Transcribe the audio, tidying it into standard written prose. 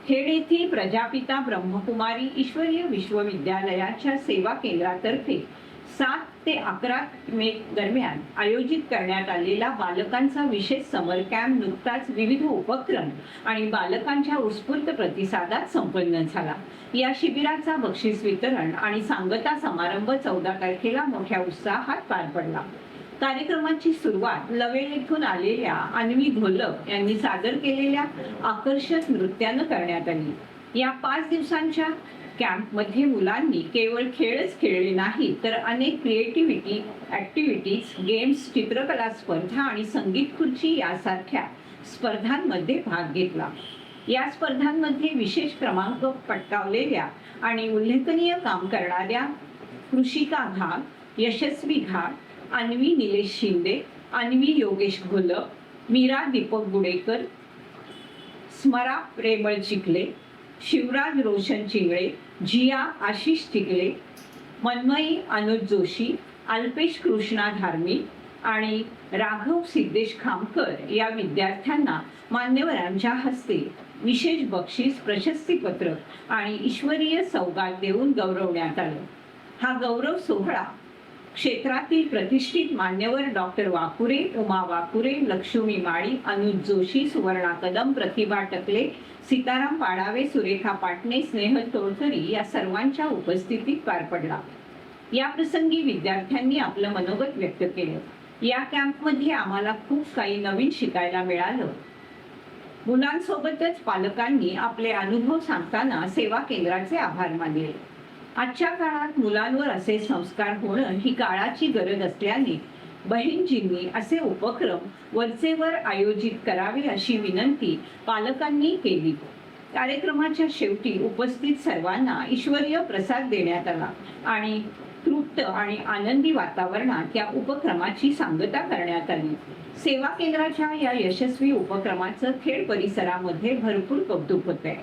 खेड येथील प्रजापिता ब्रह्मकुमारी ईश्वरीय विश्वविद्यालयाच्या सेवा केंद्रातर्फे 7 ते 11 मे दरम्यान आयोजित करण्यात आलेला बालकांचा विशेष समर कॅम्प नुकताच विविध उपक्रम आणि बालकांच्या उत्स्फूर्त प्रतिसादात संपन्न झाला। या शिबिराचा बक्षीस वितरण आणि सांगता समारंभ 14 तारखेला मोठ्या उत्साहात पार पडला। कार्यक्रमाची सुरुवात लवेल येथून आलेल्या अन्वी घोलप यांनी सादर केलेल्या आकर्षक नृत्यानं करण्यात आली। या 5 दिवसांच्या कॅम्पमध्ये मुलांनी केवळ खेळच खेळले नाही तर अनेक क्रिएटिव्हिटी ॲक्टिव्हिटीज, गेम्स, चित्रकला स्पर्धा आणि संगीत खुर्ची यासारख्या स्पर्धांमध्ये भाग घेतला। या स्पर्धांमध्ये विशेष क्रमांक पटकावलेल्या आणि उल्लेखनीय काम करणाऱ्या कृषिका घाग, यशस्वी घाग, अन्वी निलेश शिंदे, अन्वी योगेश घोलप, मीरा दीपक गुडेकर, स्मरा प्रेमळ चिखले, शिवराज रोशन चिंगळे, जिया आशिष चिखले, मन्मयी अनुज जोशी, अल्पेश कृष्णा धार्मिक आणि राघव सिद्धेश खामकर या विद्यार्थ्यांना मान्यवरांच्या हस्ते विशेष बक्षीस, प्रशस्तीपत्र आणि ईश्वरीय सौगात देऊन गौरवण्यात आलं। हा गौरव सोहळा क्षेत्रातील प्रतिष्ठित मान्यवर डॉक्टर वाकुरे, उमा वाकुरे, लक्ष्मी माळी, अनुज जोशी, सुवर्णा कदम, प्रतिभा टकले, सीताराम पाडावे, सुरेखा पाटणे, स्नेहल तोळकरी या सर्वांच्या उपस्थितीत पार पडला। या प्रसंगी विद्यार्थ्यांनी आपलं मनोगत व्यक्त केलं। या कॅम्पमध्ये आम्हाला खूप काही नवीन शिकायला मिळालं। मुलांसोबतच पालकांनी आपले अनुभव सांगताना सेवा केंद्राचे आभार मानले। आजच्या काळात मुलांवर असे संस्कार होणं ही काळाची गरज असल्याने बहीणजींनी असे उपक्रम वरचेवर आयोजित करावे अशी विनंती पालकांनी केली। कार्यक्रमाच्या शेवटी उपस्थित सर्वांना ईश्वरीय प्रसाद देण्यात आला आणि तृप्त आणि आनंदी वातावरणात या उपक्रमाची सांगता करण्यात आली। सेवा केंद्राच्या या यशस्वी उपक्रमाचं खेड परिसरामध्ये भरपूर कौतुक होते।